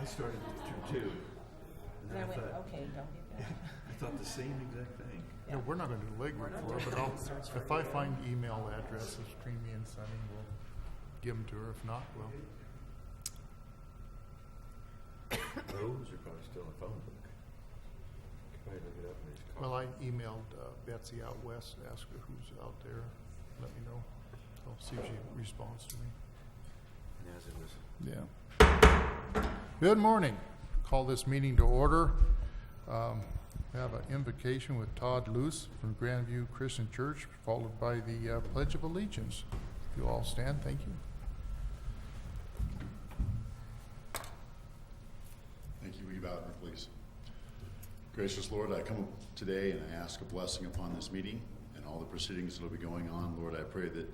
I started with 2. And I went, okay, don't get that. I thought the same exact thing. Yeah. No, we're not going to do legwork for it, but if I find email addresses between me and Sunny, we'll give them to her. If not, we'll. Those are probably still in the phone book. Probably look it up in his car. Well, I emailed Betsy out west, asked her who's out there. Let me know. I'll see if she responds to me. And as it was. Yeah. Good morning. Call this meeting to order. We have an invocation with Todd Luce from Grandview Christian Church, followed by the Pledge of Allegiance. If you all stand, thank you. Thank you. Will you bow with me, please? Gracious Lord, I come today and I ask a blessing upon this meeting and all the proceedings that will be going on. Lord, I pray that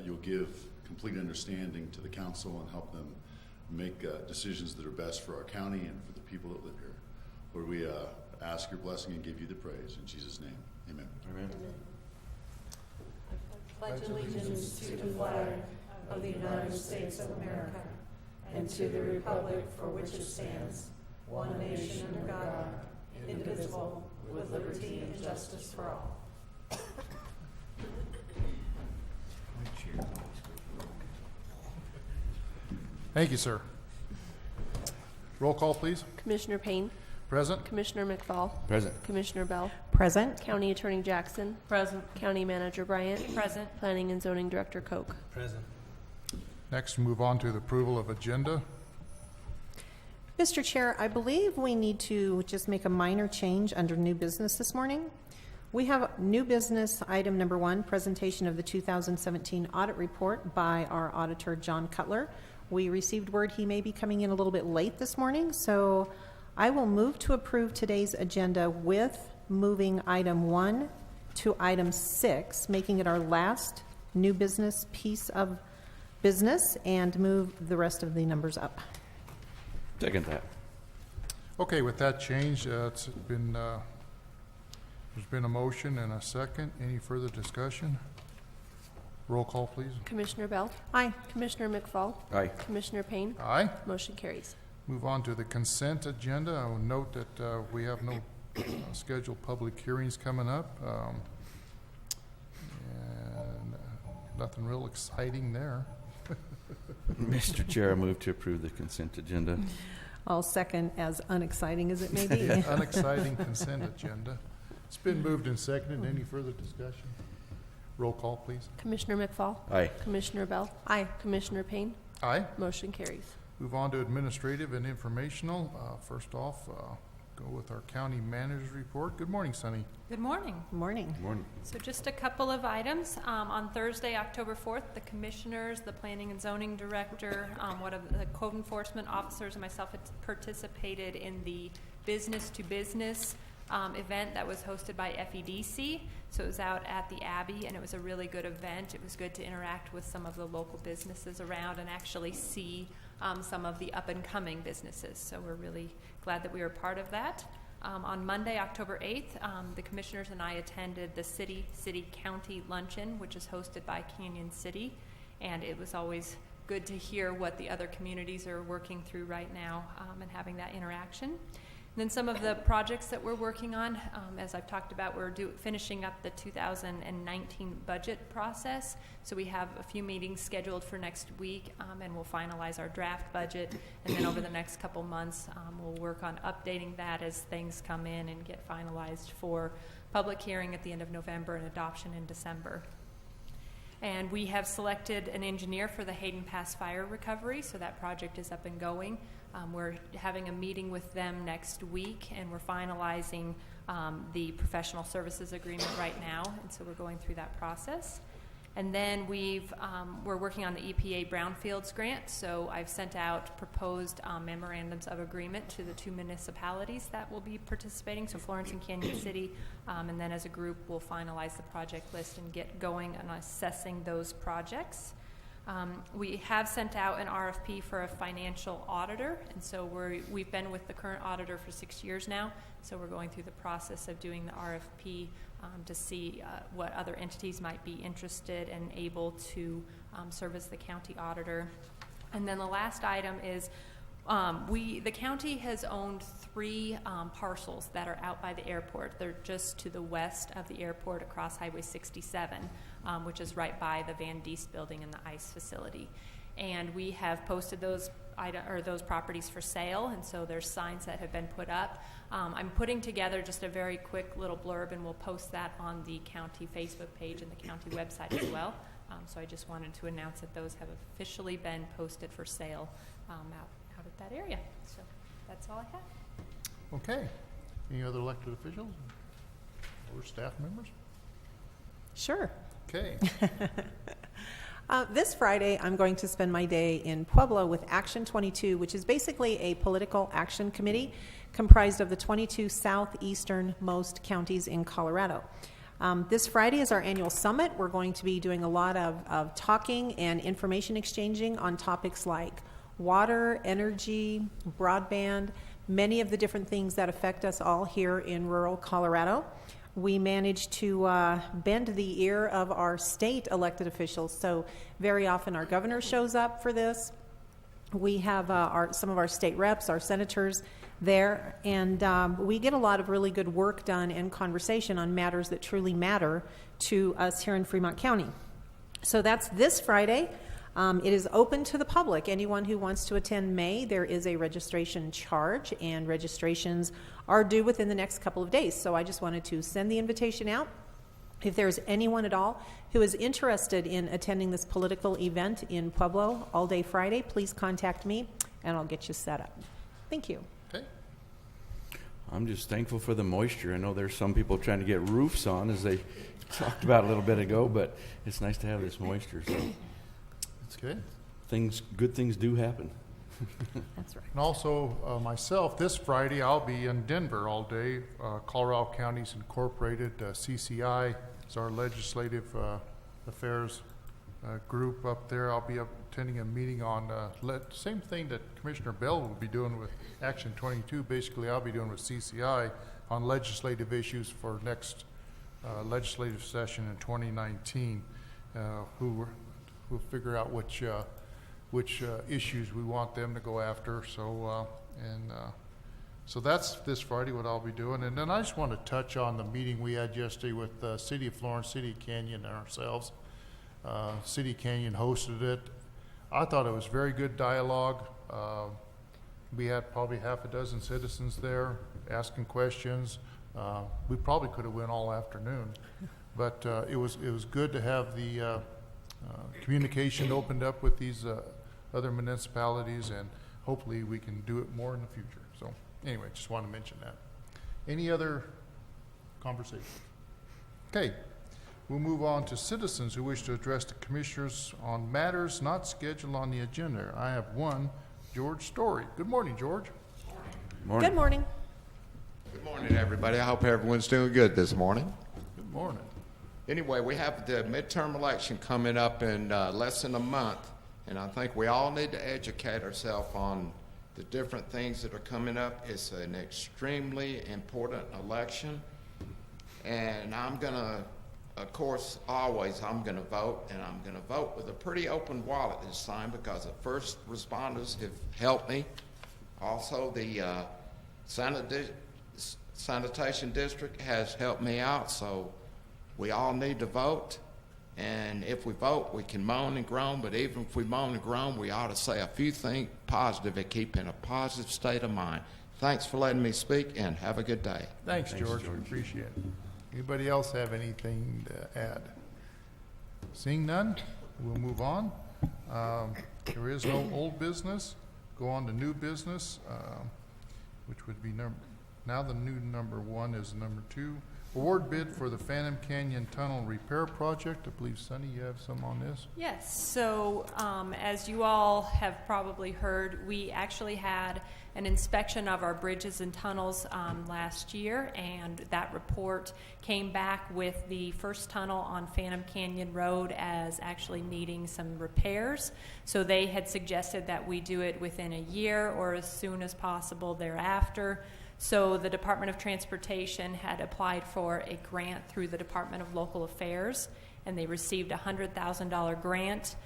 you'll give complete understanding to the council and help them make decisions that are best for our county and for the people that live here. Lord, we ask your blessing and give you the praise. In Jesus' name, amen. Amen. I pledge allegiance to the flag of the United States of America and to the republic for which it stands, one nation under God, indivisible, with liberty and justice for all. Thank you, sir. Roll call, please. Commissioner Payne. Present. Commissioner McFall. Present. Commissioner Bell. Present. County Attorney Jackson. Present. County Manager Bryant. Present. Planning and Zoning Director Koch. Present. Next, move on to the approval of agenda. Mr. Chair, I believe we need to just make a minor change under new business this morning. We have new business item number 1, presentation of the 2017 audit report by our auditor, John Cutler. We received word he may be coming in a little bit late this morning, so I will move to approve today's agenda with moving item 1 to item 6, making it our last new business piece of business, and move the rest of the numbers up. Second that. Okay, with that change, it's been there's been a motion and a second. Any further discussion? Roll call, please. Commissioner Bell. Aye. Commissioner McFall. Aye. Commissioner Payne. Aye. Motion carries. Move on to the consent agenda. I will note that we have no scheduled public hearings coming up, and nothing real exciting there. Mr. Chair, I move to approve the consent agenda. I'll second, as unexciting as it may be. Unexciting consent agenda. It's been moved and seconded. Any further discussion? Roll call, please. Commissioner McFall. Aye. Commissioner Bell. Aye. Commissioner Payne. Aye. Motion carries. Move on to administrative and informational. First off, go with our county manager's report. Good morning, Sunny. Good morning. Morning. Good morning. So just a couple of items. On Thursday, October 4th, the commissioners, the planning and zoning director, one of the code enforcement officers and myself had participated in the business to business event that was hosted by FEDC. So it was out at the Abbey, and it was a really good event. It was good to interact with some of the local businesses around and actually see some of the up-and-coming businesses. So we're really glad that we were part of that. On Monday, October 8th, the commissioners and I attended the City-County Luncheon, which is hosted by Canyon City, and it was always good to hear what the other communities are working through right now and having that interaction. And then some of the projects that we're working on, as I've talked about, we're finishing up the 2019 budget process. So we have a few meetings scheduled for next week, and we'll finalize our draft budget. And then over the next couple months, we'll work on updating that as things come in and get finalized for public hearing at the end of November and adoption in December. And we have selected an engineer for the Hayden Pass fire recovery, so that project is up and going. We're having a meeting with them next week, and we're finalizing the professional services agreement right now, and so we're going through that process. And then we're working on the EPA Brownfields grant, so I've sent out proposed memorandums of agreement to the 2 municipalities that will be participating, so Florence and Canyon City, and then as a group we'll finalize the project list and get going on assessing those projects. We have sent out an RFP for a financial auditor, and so we've been with the current auditor for 6 years now, so we're going through the process of doing the RFP to see what other entities might be interested and able to serve as the county auditor. And then the last item is The county has owned 3 parcels that are out by the airport. They're just to the west of the airport across Highway 67, which is right by the Van Diest building and the ICE facility. And we have posted those properties for sale, and so there's signs that have been put up. I'm putting together just a very quick little blurb, and we'll post that on the county Facebook page and the county website as well. So I just wanted to announce that those have officially been posted for sale out at that area. So that's all I have. Okay. Any other elected officials or staff members? Sure. Okay. This Friday, I'm going to spend my day in Pueblo with Action 22, which is basically a political action committee comprised of the 22 southeasternmost counties in Colorado. This Friday is our annual summit. We're going to be doing a lot of talking and information exchanging on topics like water, energy, broadband, many of the different things that affect us all here in rural Colorado. We managed to bend the ear of our state elected officials. So very often our governor shows up for this. We have some of our state reps, our senators there, and we get a lot of really good work done and conversation on matters that truly matter to us here in Fremont County. So that's this Friday. It is open to the public. Anyone who wants to attend may. There is a registration charge, and registrations are due within the next couple of days. So I just wanted to send the invitation out. If there's anyone at all who is interested in attending this political event in Pueblo all day Friday, please contact me and I'll get you set up. Thank you. Okay. I'm just thankful for the moisture. I know there's some people trying to get roofs on, as they talked about a little bit ago, but it's nice to have this moisture. So That's good. good things do happen. That's right. And also, myself, this Friday, I'll be in Denver all day. Colorado Counties Incorporated, CCI, is our legislative affairs group up there. I'll be attending a meeting on same thing that Commissioner Bell will be doing with Action 22. Basically, I'll be doing with CCI on legislative issues for next legislative session in 2019. We'll figure out which issues we want them to go after. So that's this Friday what I'll be doing. And then I just want to touch on the meeting we had yesterday with the City of Florence, City Canyon, and ourselves. City Canyon hosted it. I thought it was very good dialogue. We had probably half a dozen citizens there asking questions. We probably could have went all afternoon, but it was good to have the communication opened up with these other municipalities, and hopefully we can do it more in the future. So anyway, just want to mention that. Any other conversation? Okay, we'll move on to citizens who wish to address the commissioners on matters not scheduled on the agenda. I have one, George Story. Good morning, George. Morning. Good morning. Good morning, everybody. I hope everyone's doing good this morning. Good morning. Anyway, we have the midterm election coming up in less than a month, and I think we all need to educate ourselves on the different things that are coming up. It's an extremely important election, and I'm going to, of course, always I'm going to vote, and I'm going to vote with a pretty open wallet this time because the first responders have helped me. Also, the sanitation district has helped me out, so we all need to vote, and if we vote, we can moan and groan, but even if we moan and groan, we ought to say a few things positive and keep in a positive state of mind. Thanks for letting me speak, and have a good day. Thanks, George. We appreciate it. Anybody else have anything to add? Seeing none, we'll move on. There is no old business. Go on to new business, which would be now the new number 1 is number 2. Award bid for the Phantom Canyon Tunnel Repair Project. I believe, Sunny, you have some on this? Yes, so as you all have probably heard, we actually had an inspection of our bridges and tunnels last year, and that report came back with the first tunnel on Phantom Canyon Road as actually needing some repairs. So they had suggested that we do it within a year or as soon as possible thereafter. So the Department of Transportation had applied for a grant through the Department of Local Affairs, and they received a $100,000 grant.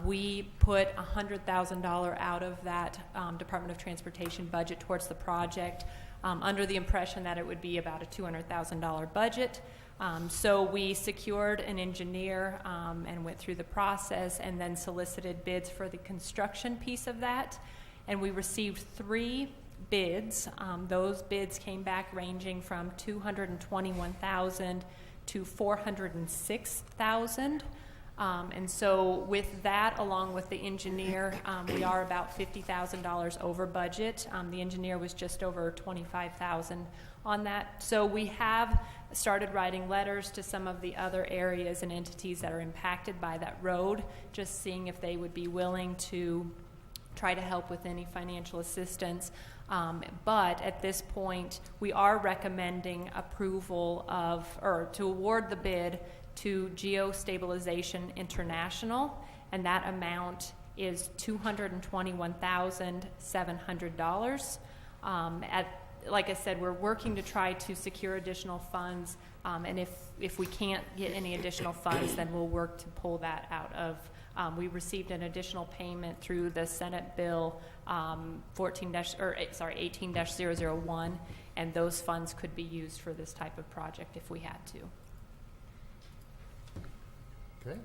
We put $100,000 out of that Department of Transportation budget towards the project, under the impression that it would be about a $200,000 budget. So we secured an engineer and went through the process and then solicited bids for the construction piece of that. And we received 3 bids. Those bids came back ranging from $221,000 to $406,000. And so with that, along with the engineer, we are about $50,000 over budget. The engineer was just over $25,000 on that. So we have started writing letters to some of the other areas and entities that are impacted by that road, just seeing if they would be willing to try to help with any financial assistance. But at this point, we are recommending approval of, or to award the bid to Geostabilization International, and that amount is $221,700. Like I said, we're working to try to secure additional funds, and if we can't get any additional funds, then we'll work to pull that out of. We received an additional payment through the Senate Bill 18-001, and those funds could be used for this type of project if we had to. Okay.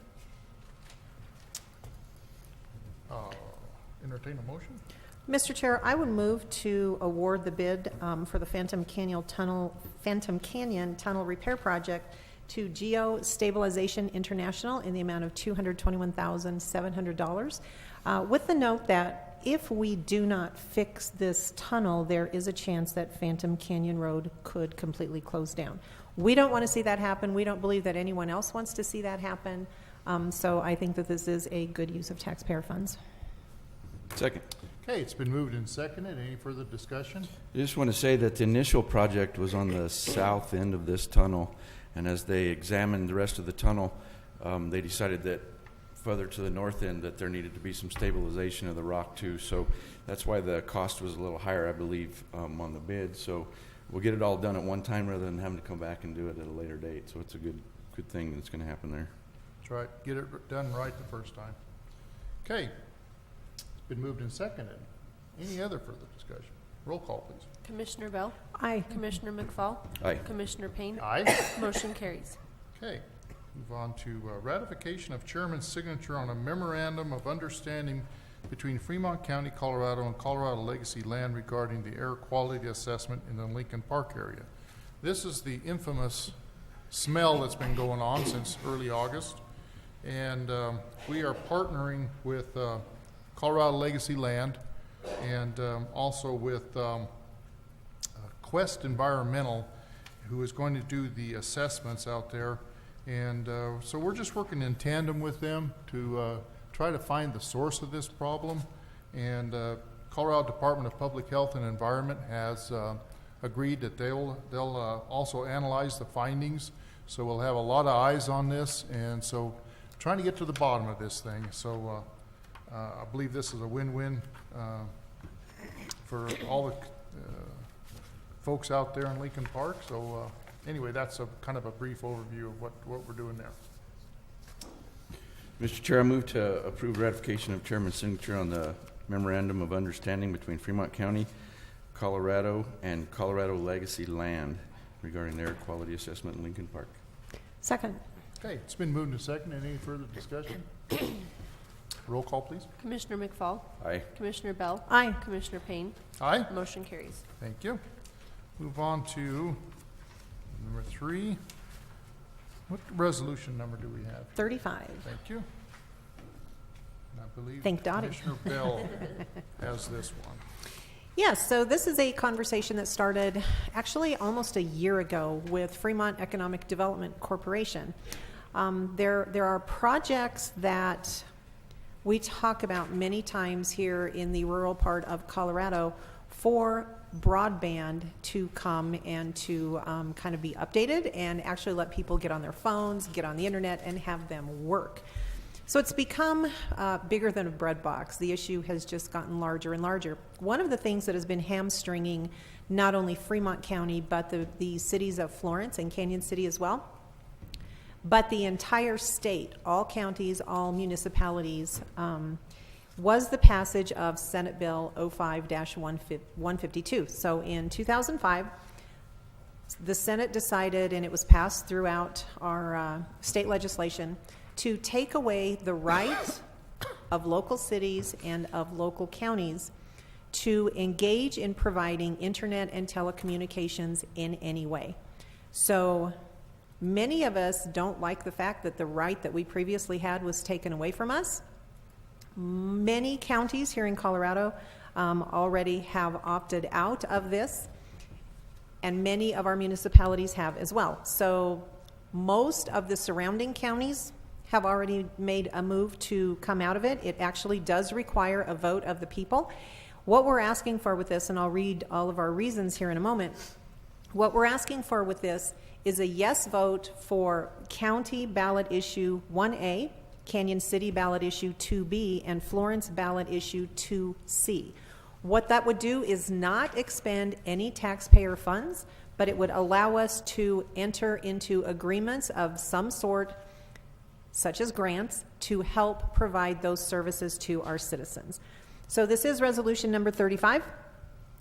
Entertain a motion? Mr. Chair, I would move to award the bid for the Phantom Canyon Tunnel Repair Project to Geostabilization International in the amount of $221,700, with the note that if we do not fix this tunnel, there is a chance that Phantom Canyon Road could completely close down. We don't want to see that happen. We don't believe that anyone else wants to see that happen. So I think that this is a good use of taxpayer funds. Second. Okay, it's been moved and seconded. Any further discussion? I just want to say that the initial project was on the south end of this tunnel, and as they examined the rest of the tunnel, they decided that further to the north end that there needed to be some stabilization of the rock too. So that's why the cost was a little higher, I believe, on the bid. So we'll get it all done at one time rather than having to come back and do it at a later date. So it's a good thing that's going to happen there. That's right. Get it done right the first time. Okay. It's been moved and seconded. Any other further discussion? Roll call, please. Commissioner Bell? Aye. Commissioner McFall? Aye. Commissioner Payne? Aye. Motion carries. Okay. Move on to ratification of chairman's signature on a memorandum of understanding between Fremont County, Colorado and Colorado Legacy Land regarding the air quality assessment in the Lincoln Park area. This is the infamous smell that's been going on since early August. And we are partnering with Colorado Legacy Land and also with Quest Environmental, who is going to do the assessments out there. And so we're just working in tandem with them to try to find the source of this problem. And Colorado Department of Public Health and Environment has agreed that they'll also analyze the findings. So we'll have a lot of eyes on this, and so trying to get to the bottom of this thing. So I believe this is a win-win for all the folks out there in Lincoln Park. So anyway, that's a kind of a brief overview of what we're doing there. Mr. Chair, I move to approve ratification of chairman's signature on the memorandum of understanding between Fremont County, Colorado, and Colorado Legacy Land regarding the air quality assessment in Lincoln Park. Second. Okay, it's been moved and seconded. Any further discussion? Roll call, please. Commissioner McFall? Aye. Commissioner Bell? Aye. Commissioner Payne? Aye. Motion carries. Thank you. Move on to number 3. What resolution number do we have? 35. Thank you. And I believe Thank Dottie. Commissioner Bell has this one. Yes, so this is a conversation that started actually almost a year ago with Fremont Economic Development Corporation. There are projects that we talk about many times here in the rural part of Colorado for broadband to come and to kind of be updated and actually let people get on their phones, get on the internet, and have them work. So it's become bigger than a bread box. The issue has just gotten larger and larger. One of the things that has been hamstringing not only Fremont County, but the cities of Florence and Canyon City as well, but the entire state, all counties, all municipalities, was the passage of Senate Bill 05-152. So in 2005, the Senate decided, and it was passed throughout our state legislation, to take away the right of local cities and of local counties to engage in providing internet and telecommunications in any way. So many of us don't like the fact that the right that we previously had was taken away from us. Many counties here in Colorado already have opted out of this, and many of our municipalities have as well. So most of the surrounding counties have already made a move to come out of it. It actually does require a vote of the people. What we're asking for with this, and I'll read all of our reasons here in a moment, what we're asking for with this is a yes vote for county ballot issue 1A, Canyon City ballot issue 2B, and Florence ballot issue 2C. What that would do is not expend any taxpayer funds, but it would allow us to enter into agreements of some sort, such as grants, to help provide those services to our citizens. So this is resolution number 35,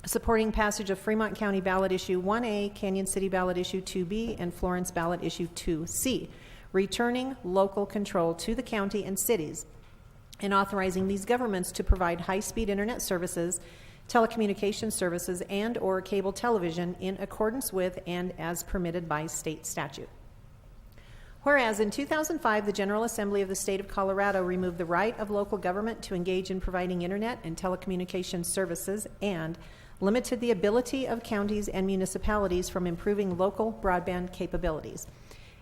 supporting passage of Fremont County ballot issue 1A, Canyon City ballot issue 2B, and Florence ballot issue 2C, returning local control to the county and cities, and authorizing these governments to provide high-speed internet services, telecommunication services, and or cable television in accordance with and as permitted by state statute. Whereas in 2005, the General Assembly of the State of Colorado removed the right of local government to engage in providing internet and telecommunications services and limited the ability of counties and municipalities from improving local broadband capabilities.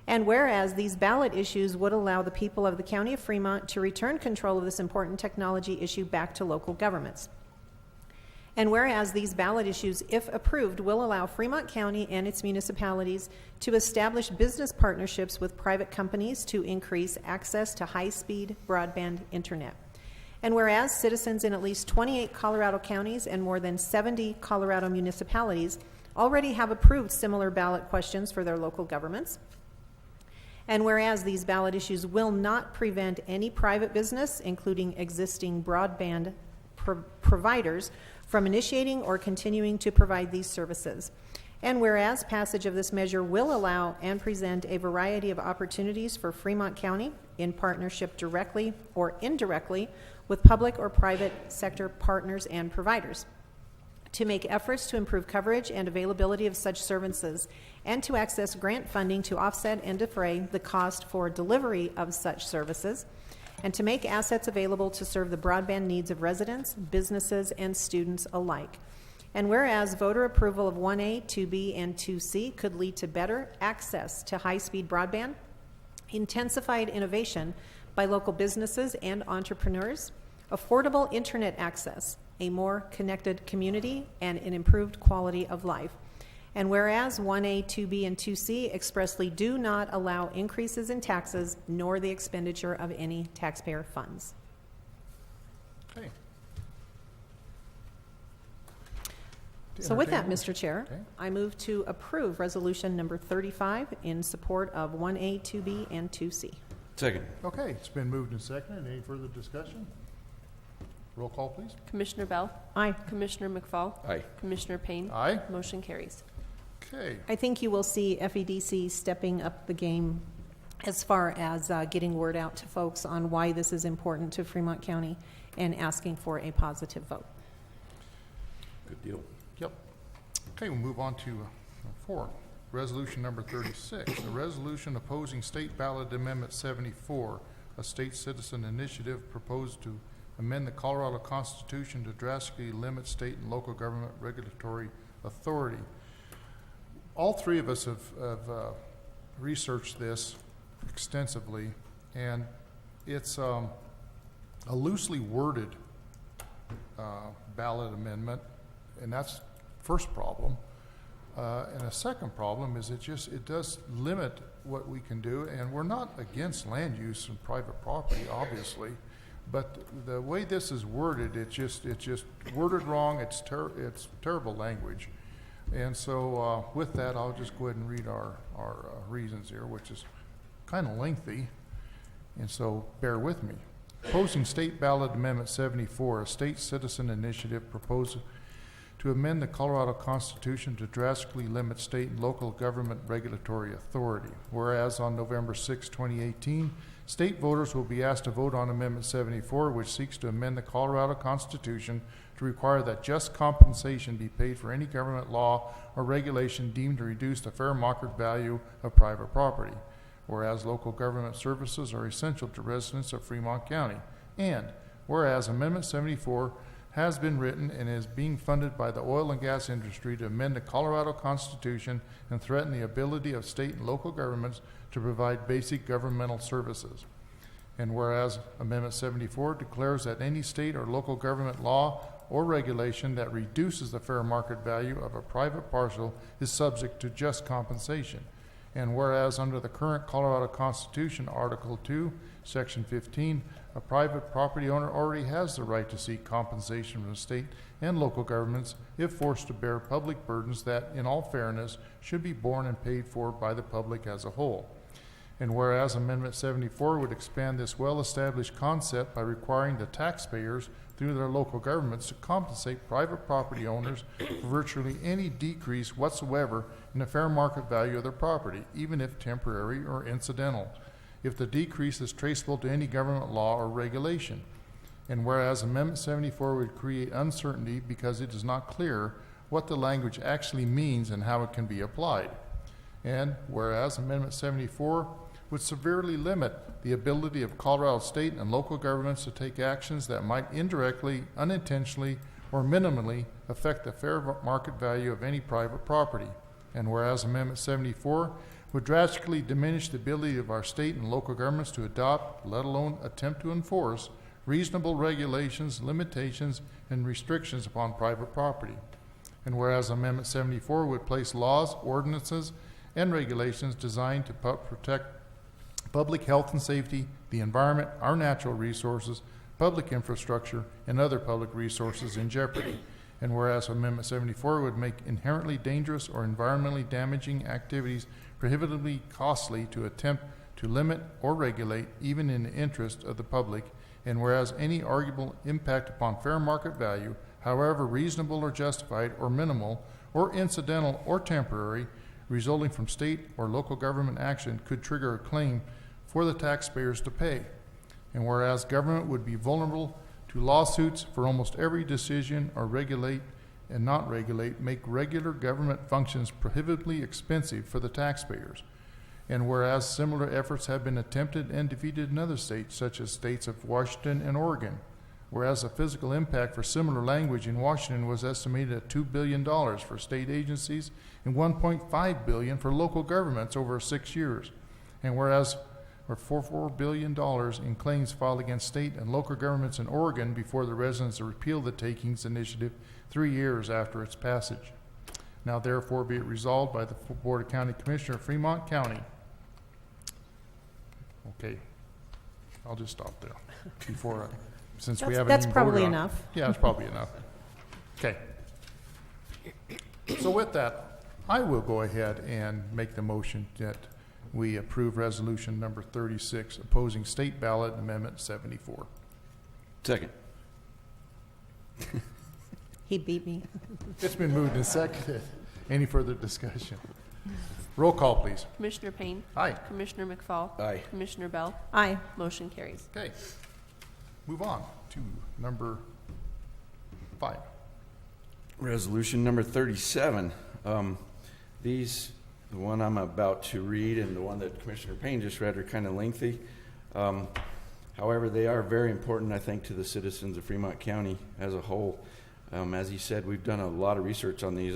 And whereas these ballot issues would allow the people of the County of Fremont to return control of this important technology issue back to local governments. And whereas these ballot issues, if approved, will allow Fremont County and its municipalities to establish business partnerships with private companies to increase access to high-speed broadband internet. And whereas citizens in at least 28 Colorado counties and more than 70 Colorado municipalities already have approved similar ballot questions for their local governments. And whereas these ballot issues will not prevent any private business, including existing broadband providers, from initiating or continuing to provide these services. And whereas passage of this measure will allow and present a variety of opportunities for Fremont County in partnership directly or indirectly with public or private sector partners and providers to make efforts to improve coverage and availability of such services and to access grant funding to offset and defray the cost for delivery of such services, and to make assets available to serve the broadband needs of residents, businesses, and students alike. And whereas voter approval of 1A, 2B, and 2C could lead to better access to high-speed broadband, intensified innovation by local businesses and entrepreneurs, affordable internet access, a more connected community, and an improved quality of life. And whereas 1A, 2B, and 2C expressly do not allow increases in taxes nor the expenditure of any taxpayer funds. Okay. So with that, Entertain Mr. Chair, Okay. I move to approve resolution number 35 in support of 1A, 2B, and 2C. Second. Okay, it's been moved and seconded. Any further discussion? Roll call, please. Commissioner Bell? Aye. Commissioner McFall? Aye. Commissioner Payne? Aye. Motion carries. Okay. I think you will see FEDC stepping up the game as far as getting word out to folks on why this is important to Fremont County and asking for a positive vote. Good deal. Yep. Okay, we'll move on to 4. Resolution number 36, a resolution opposing State Ballot Amendment 74, a state citizen initiative proposed to amend the Colorado Constitution to drastically limit state and local government regulatory authority. All three of us have researched this extensively, and it's a loosely worded ballot amendment, and that's first problem. And a second problem is it does limit what we can do, and we're not against land use and private property, obviously, but the way this is worded, it's just worded wrong. It's terrible language. And so with that, I'll just go ahead and read our reasons here, which is kind of lengthy, and so bear with me. Opposing State Ballot Amendment 74, a state citizen initiative proposed to amend the Colorado Constitution to drastically limit state and local government regulatory authority. Whereas on November 6, 2018, state voters will be asked to vote on Amendment 74, which seeks to amend the Colorado Constitution to require that just compensation be paid for any government law or regulation deemed to reduce the fair market value of private property. Whereas local government services are essential to residents of Fremont County. And whereas Amendment 74 has been written and is being funded by the oil and gas industry to amend the Colorado Constitution and threaten the ability of state and local governments to provide basic governmental services. And whereas Amendment 74 declares that any state or local government law or regulation that reduces the fair market value of a private parcel is subject to just compensation. And whereas under the current Colorado Constitution, Article 2, Section 15, a private property owner already has the right to seek compensation from the state and local governments if forced to bear public burdens that, in all fairness, should be borne and paid for by the public as a whole. And whereas Amendment 74 would expand this well-established concept by requiring the taxpayers through their local governments to compensate private property owners for virtually any decrease whatsoever in the fair market value of their property, even if temporary or incidental, if the decrease is traceable to any government law or regulation. And whereas Amendment 74 would create uncertainty because it is not clear what the language actually means and how it can be applied. And whereas Amendment 74 would severely limit the ability of Colorado state and local governments to take actions that might indirectly, unintentionally, or minimally affect the fair market value of any private property. And whereas Amendment 74 would drastically diminish the ability of our state and local governments to adopt, let alone attempt to enforce, reasonable regulations, limitations, and restrictions upon private property. And whereas Amendment 74 would place laws, ordinances, and regulations designed to protect public health and safety, the environment, our natural resources, public infrastructure, and other public resources in jeopardy. And whereas Amendment 74 would make inherently dangerous or environmentally damaging activities prohibitively costly to attempt to limit or regulate, even in the interest of the public, and whereas any arguable impact upon fair market value, however reasonable or justified or minimal or incidental or temporary, resulting from state or local government action could trigger a claim for the taxpayers to pay. And whereas government would be vulnerable to lawsuits for almost every decision or regulate and not regulate, make regular government functions prohibitively expensive for the taxpayers. And whereas similar efforts have been attempted and defeated in other states, such as states of Washington and Oregon, whereas the physical impact for similar language in Washington was estimated at $2 billion for state agencies and $1.5 billion for local governments over 6 years. And whereas for $4 billion in claims filed against state and local governments in Oregon before the residents repealed the Takings Initiative 3 years after its passage. Now therefore be it resolved by the Board of County Commissioner of Fremont County. Okay, I'll just stop there before since we haven't That's even probably voted on it. enough. Yeah, it's probably enough. Okay. So with that, I will go ahead and make the motion that we approve resolution number 36, opposing state ballot amendment 74. Second. He beat me. It's been moved and seconded. Any further discussion? Roll call, please. Commissioner Payne. Aye. Commissioner McFall. Aye. Commissioner Bell. Aye. Motion carries. Okay. Move on to number 5. Resolution number 37. The one I'm about to read and the one that Commissioner Payne just read are kind of lengthy. However, they are very important, I think, to the citizens of Fremont County as a whole. As he said, we've done a lot of research on these.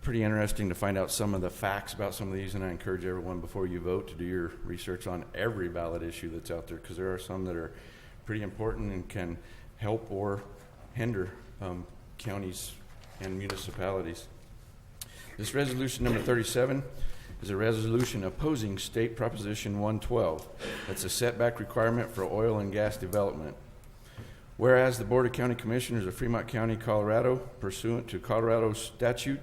Pretty interesting to find out some of the facts about some of these, and I encourage everyone before you vote to do your research on every ballot issue that's out there, because there are some that are pretty important and can help or hinder counties and municipalities. This resolution number 37 is a resolution opposing State Proposition 112. That's a setback requirement for oil and gas development. Whereas the Board of County Commissioners of Fremont County, Colorado, pursuant to Colorado statute,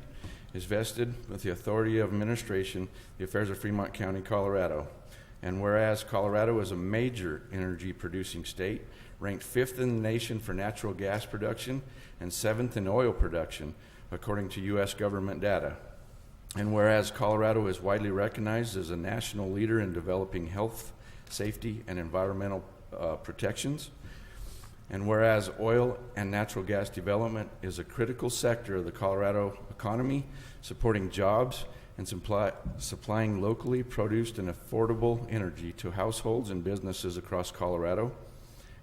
is vested with the authority of administration, the affairs of Fremont County, Colorado. And whereas Colorado is a major energy producing state, ranked 5th in the nation for natural gas production and 7th in oil production, according to U.S. government data. And whereas Colorado is widely recognized as a national leader in developing health, safety, and environmental protections. And whereas oil and natural gas development is a critical sector of the Colorado economy, supporting jobs and supplying locally produced and affordable energy to households and businesses across Colorado.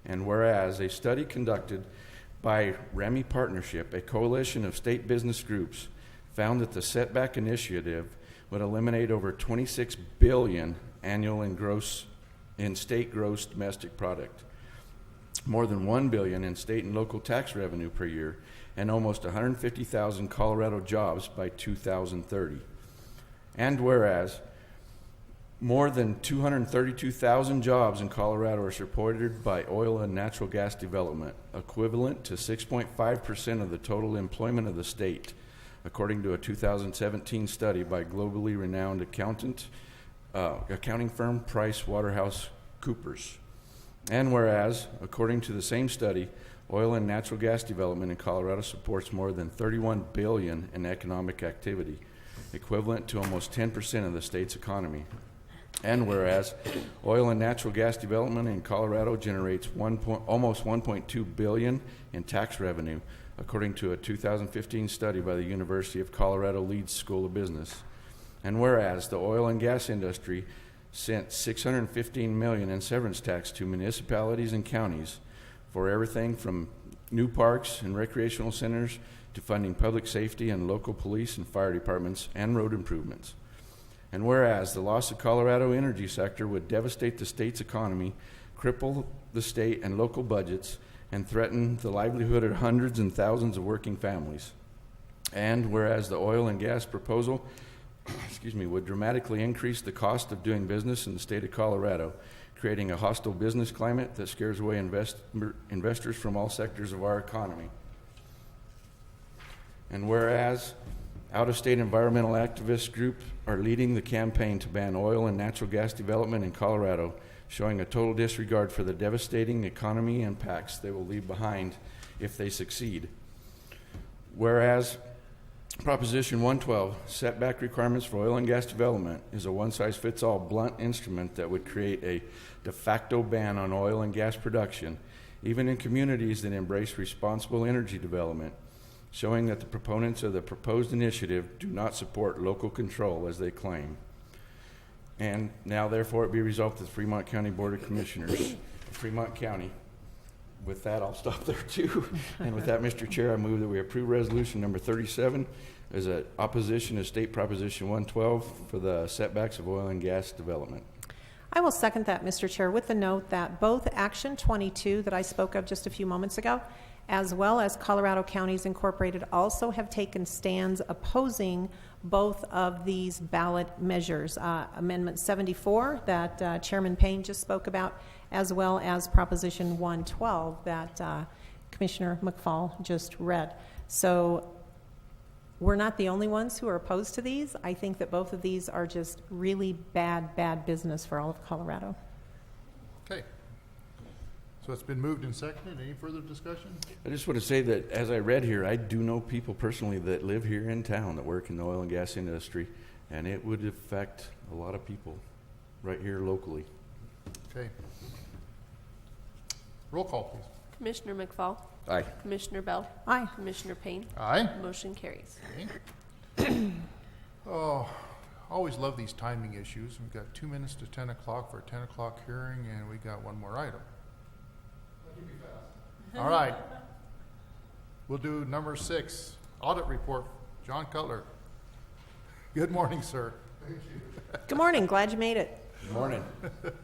And whereas a study conducted by REMI Partnership, a coalition of state business groups, found that the setback initiative would eliminate over $26 billion annual in state gross domestic product, more than $1 billion in state and local tax revenue per year, and almost 150,000 Colorado jobs by 2030. And whereas more than 232,000 jobs in Colorado are supported by oil and natural gas development, equivalent to 6.5% of the total employment of the state, according to a 2017 study by globally renowned accounting firm PricewaterhouseCoopers. And whereas, according to the same study, oil and natural gas development in Colorado supports more than $31 billion in economic activity, equivalent to almost 10% of the state's economy. And whereas oil and natural gas development in Colorado generates almost $1.2 billion in tax revenue, according to a 2015 study by the University of Colorado Leeds School of Business. And whereas the oil and gas industry sent $615 million in severance tax to municipalities and counties for everything from new parks and recreational centers to funding public safety and local police and fire departments and road improvements. And whereas the loss of Colorado energy sector would devastate the state's economy, cripple the state and local budgets, and threaten the livelihood of hundreds and thousands of working families. And whereas the oil and gas proposal would dramatically increase the cost of doing business in the state of Colorado, creating a hostile business climate that scares away investors from all sectors of our economy. And whereas out-of-state environmental activist groups are leading the campaign to ban oil and natural gas development in Colorado, showing a total disregard for the devastating economy impacts they will leave behind if they succeed. Whereas Proposition 112, setback requirements for oil and gas development, is a one-size-fits-all blunt instrument that would create a de facto ban on oil and gas production, even in communities that embrace responsible energy development, showing that the proponents of the proposed initiative do not support local control as they claim. And now, therefore, it be resolved that the Fremont County Board of Commissioners, Fremont County. With that, I'll stop there too. And with that, Mr. Chair, I move that we approve resolution number 37 as an opposition to State Proposition 112 for the setbacks of oil and gas development. I will second that, Mr. Chair, with the note that both Action 22 that I spoke of just a few moments ago, as well as Colorado Counties Incorporated, also have taken stands opposing both of these ballot measures. Amendment 74 that Chairman Payne just spoke about, as well as Proposition 112 that Commissioner McFall just read. So we're not the only ones who are opposed to these. I think that both of these are just really bad business for all of Colorado. Okay. So it's been moved and seconded. Any further discussion? I just want to say that as I read here, I do know people personally that live here in town that work in the oil and gas industry, and it would affect a lot of people right here locally. Okay. Roll call, please. Commissioner McFall. Aye. Commissioner Bell. Aye. Commissioner Payne. Aye. Motion carries. Okay. Oh, always love these timing issues. We've got 2 minutes to 10 o'clock for a 10 o'clock hearing, and we got one more item. All right. We'll do number 6, audit report. John Cutler. Good morning, sir. Good morning. Glad you made it. Good morning. That's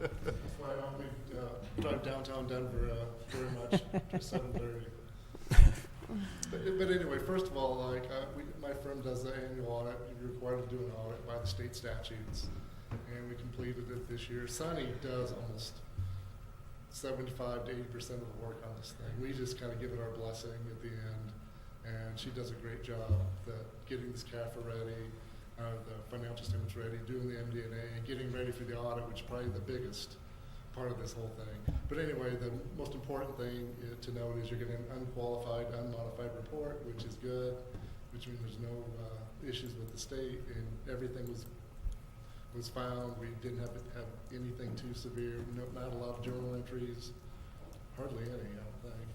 why I don't drive downtown Denver very much to 7:30. But anyway, first of all, my firm does the annual audit. You're required to do an audit by the state statutes, and we completed it this year. Sunny does almost 75 to 80% of the work on this thing. We just kind of give it our blessing at the end, and she does a great job getting this CAFA ready, the financial statements ready, doing the MD&A, and getting ready for the audit, which is probably the biggest part of this whole thing. But anyway, the most important thing to note is you're getting an unqualified, unmodified report, which is good, which means there's no issues with the state, and everything was found. We didn't have anything too severe, not a lot of journal entries, hardly any, I don't think.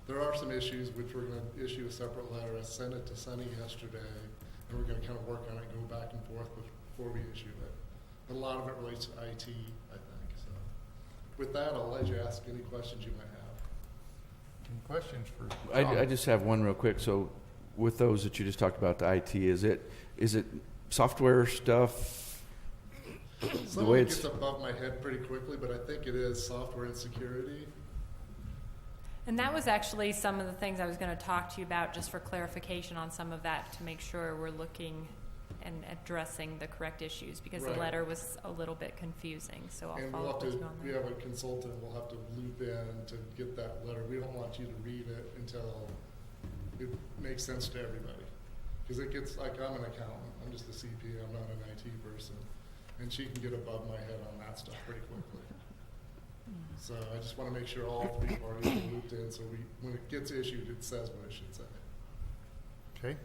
There are some issues which we're going to issue a separate letter. I sent it to Sunny yesterday, and we're going to kind of work on it and go back and forth before we issue it. But a lot of it relates to IT, I think. So with that, I'll let you ask any questions you might have. Any questions for I John? just have one real quick. So with those that you just talked about, the IT, is it software stuff? Some of it gets above my head pretty quickly, but I think it is software and security. And that was actually some of the things I was going to talk to you about, just for clarification on some of that, to make sure we're looking and addressing the correct issues, because Right. the letter was a little bit confusing. So I'll And follow we'll up have with to, you on we that. have a consultant we'll have to loop in to get that letter. We don't want you to read it until it makes sense to everybody. Because it gets, like, I'm an accountant, I'm just a CPA, I'm not an IT person. And she can get above my head on that stuff pretty quickly. So I just want to make sure all three parties are looped in, so when it gets issued, it says what it should say. Okay.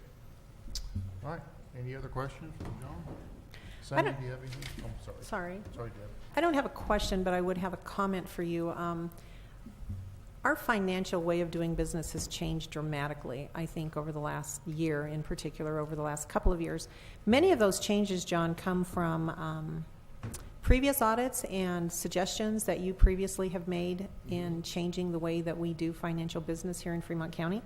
All right. Any other questions for John? I Sandy, don't- do you have anything? Oh, sorry. Sorry. Sorry, Deb. I don't have a question, but I would have a comment for you. Our financial way of doing business has changed dramatically, I think, over the last year, in particular, over the last couple of years. Many of those changes, John, come from previous audits and suggestions that you previously have made in changing the way that we do financial business here in Fremont County.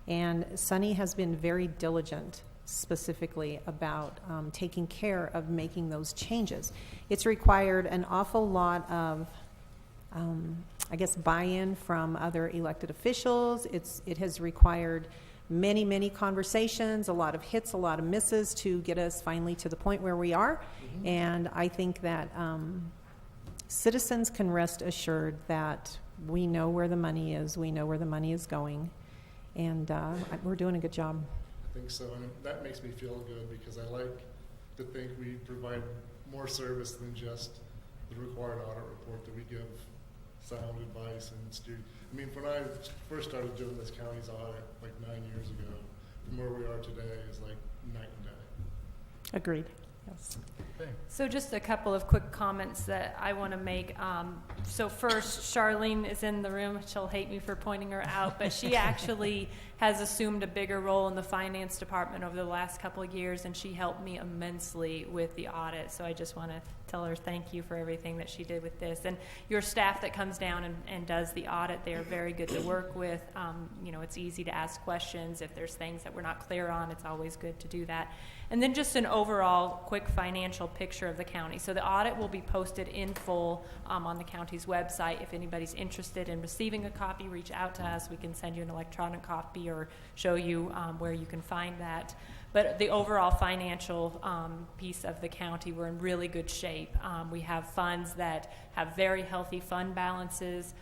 And Sunny has been very diligent, specifically about taking care of making those changes. It's required an awful lot of I guess buy-in from other elected officials. It has required many, many conversations, a lot of hits, a lot of misses to get us finally to the point where we are. And I think that citizens can rest assured that we know where the money is, we know where the money is going, and we're doing a good job. I think so, and that makes me feel good because I like to think we provide more service than just the required audit report, that we give sound advice and steer. I mean, when I first started doing this county's audit like 9 years ago, from where we are today is like night and day. Agreed. Yes. Okay. So just a couple of quick comments that I want to make. So first, Charlene is in the room. She'll hate me for pointing her out, but she actually has assumed a bigger role in the finance department over the last couple of years, and she helped me immensely with the audit. So I just want to tell her thank you for everything that she did with this. And your staff that comes down and does the audit, they are very good to work with. You know, it's easy to ask questions. If there's things that we're not clear on, it's always good to do that. And then just an overall quick financial picture of the county. So the audit will be posted in full on the county's website. If anybody's interested in receiving a copy, reach out to us. We can send you an electronic copy or show you where you can find that. But the overall financial piece of the county, we're in really good shape. We have funds that have very healthy fund balances.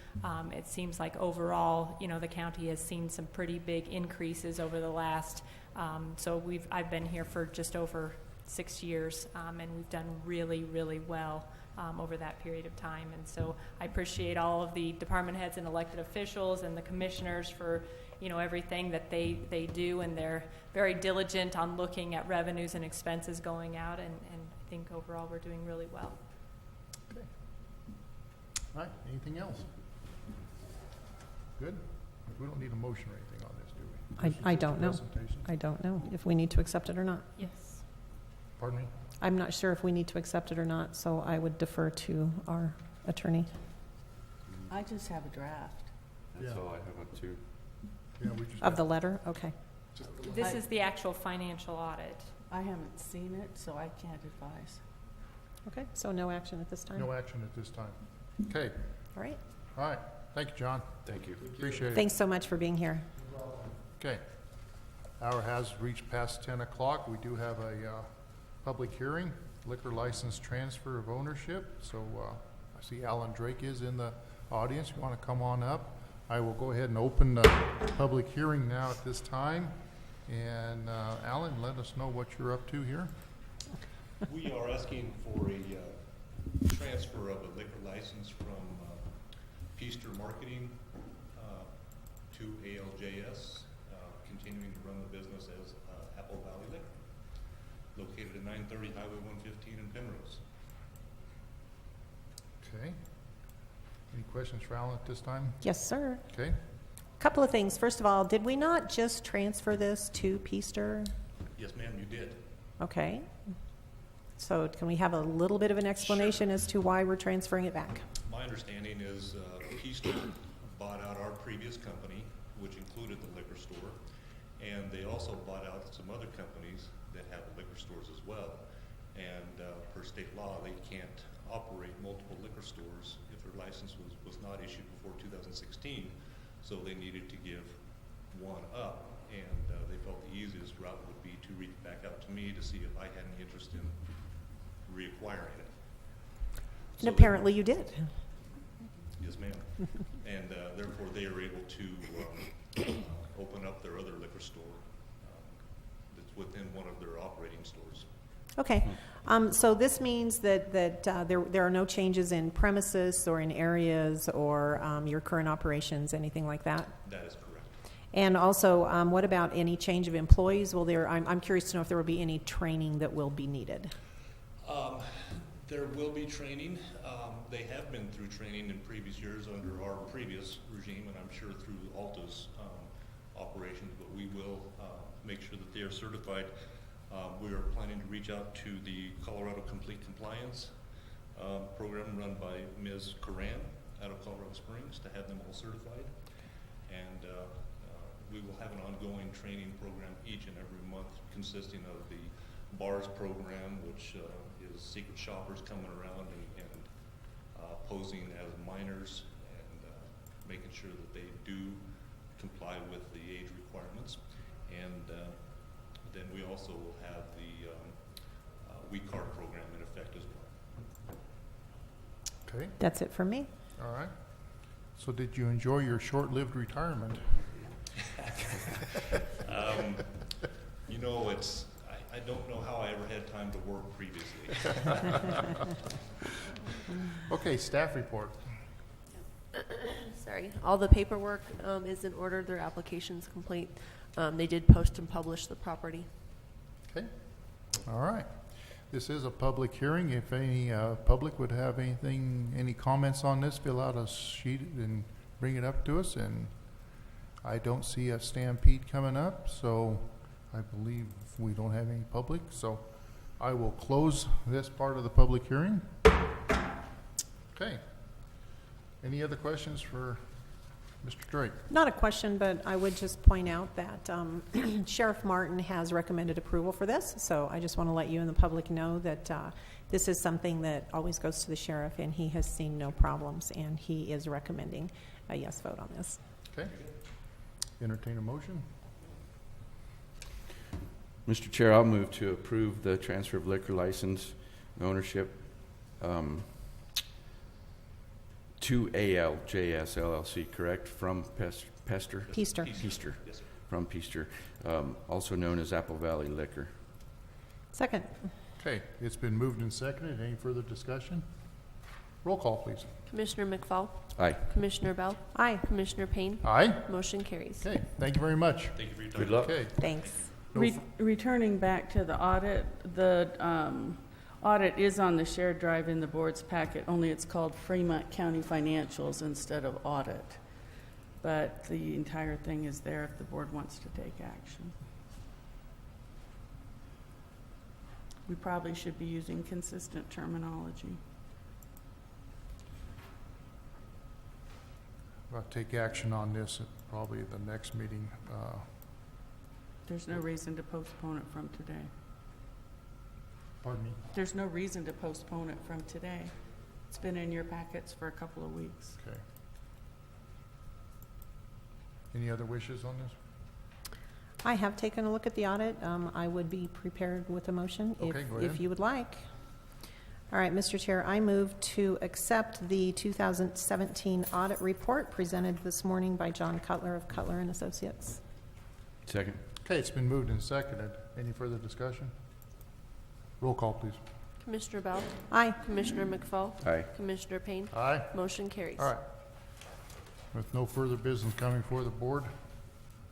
It seems like overall, you know, the county has seen some pretty big increases over the last. So I've been here for just over 6 years, and we've done really, really well over that period of time. And so I appreciate all of the department heads and elected officials and the commissioners for, you know, everything that they do, and they're very diligent on looking at revenues and expenses going out, and I think overall we're doing really well. Okay. All right. Anything else? Good. We don't need a motion or anything on this, do we? I don't know. Presentation? I don't know if we need to accept it or not. Yes. Pardon me? I'm not sure if we need to accept it or not, so I would defer to our attorney. I just have a draft. That's Yeah. all I have on two. Yeah, we just Of the got- letter? Okay. Just This is the actual financial audit. I haven't seen it, so I can't advise. Okay, so no action at this time? no action at this time. Okay. All right. All right. Thank you, John. Thank you. Appreciate it. Thanks so much for being here. Okay. Hour has reached past 10 o'clock. We do have a public hearing, liquor license transfer of ownership. So I see Alan Drake is in the audience. You want to come on up? I will go ahead and open the public hearing now at this time. And Alan, let us know what you're up to here. We are asking for a transfer of a liquor license from Peaster Marketing to ALJS, continuing to run the business as Apple Valley Liquor, located at 930 Highway 115 in Penrose. Okay. Any questions for Alan at this time? Yes, sir. Okay. Couple of things. First of all, did we not just transfer this to Peaster? Yes, ma'am, you did. Okay. So can we have a little bit of an explanation as to why we're transferring it back? My understanding is Peaster bought out our previous company, which included the liquor store, and they also bought out some other companies that have liquor stores as well. And per state law, they can't operate multiple liquor stores if their license was not issued before 2016. So they needed to give one up, and they felt the easiest route would be to reach back out to me to see if I had any interest in reacquiring it. And apparently you did. Yes, ma'am. And therefore, they are able to open up their other liquor store that's within one of their operating stores. Okay. So this means that there are no changes in premises or in areas or your current operations, anything like that? That is correct. And also, what about any change of employees? I'm curious to know if there will be any training that will be needed. There will be training. They have been through training in previous years under our previous regime, and I'm sure through Alta's operations, but we will make sure that they are certified. We are planning to reach out to the Colorado Complete Compliance program run by Ms. Coran out of Colorado Springs to have them all certified. And we will have an ongoing training program each and every month consisting of the BARS program, which is secret shoppers coming around and posing as minors and making sure that they do comply with the age requirements. And then we also will have the weed card program in effect as well. Okay. That's it for me. All right. So did you enjoy your short-lived retirement? You know, I don't know how I ever had time to work previously. Okay, staff report. Sorry. All the paperwork is in order. Their application's complete. They did post and publish the property. Okay. All right. This is a public hearing. If any public would have any comments on this, fill out a sheet and bring it up to us. And I don't see a stampede coming up, so I believe we don't have any public. So I will close this part of the public hearing. Okay. Any other questions for Mr. Drake? Not a question, but I would just point out that Sheriff Martin has recommended approval for this. So I just want to let you and the public know that this is something that always goes to the sheriff, and he has seen no problems, and he is recommending a yes vote on this. Okay. Entertain a motion. Mr. Chair, I'll move to approve the transfer of liquor license ownership to ALJS LLC, correct? From Peaster? Peaster. Peaster. Yes, sir. From Peaster, also known as Apple Valley Liquor. Second. Okay. It's been moved and seconded. Any further discussion? Roll call, please. Commissioner McFall? Aye. Commissioner Bell? Aye. Commissioner Payne? Aye. Motion carries. Okay. Thank you very much. Thank you for your time. Good luck. Okay. Thanks. No Returning back to the audit, the audit is on the shared drive in the board's packet, only it's called Fremont County Financials instead of audit. But the entire thing is there if the board wants to take action. We probably should be using consistent terminology. I'll take action on this at probably the next meeting. There's no reason to postpone it from today. Pardon me? There's no reason to postpone it from today. It's been in your packets for a couple of weeks. Okay. Any other wishes on this? I have taken a look at the audit. I would be prepared with a motion Okay, go ahead. if you would like. All right, Mr. Chair, I move to accept the 2017 audit report presented this morning by John Cutler of Cutler and Associates. Second. Okay, it's been moved and seconded. Any further discussion? Roll call, please. Commissioner Bell? Aye. Commissioner McFall? Aye. Commissioner Payne? Aye. Motion carries. All right. With no further business coming before the board,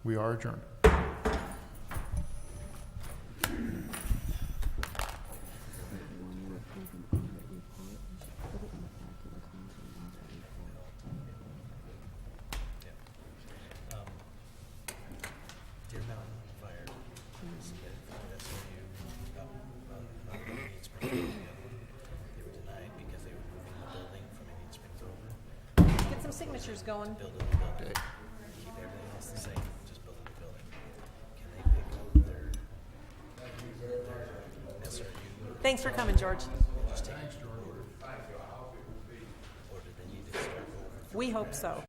we are adjourned. Deer Mountain Fire submitted for the SRU up Indian Springs. They were denied because they were moving the building from Indian Springs over, Get some signatures going. building the building. Keep everything else the same, just building the building. Can they pick up their SRU? Thanks for coming, George. Just take it to order? Or do they need to start over? We hope so.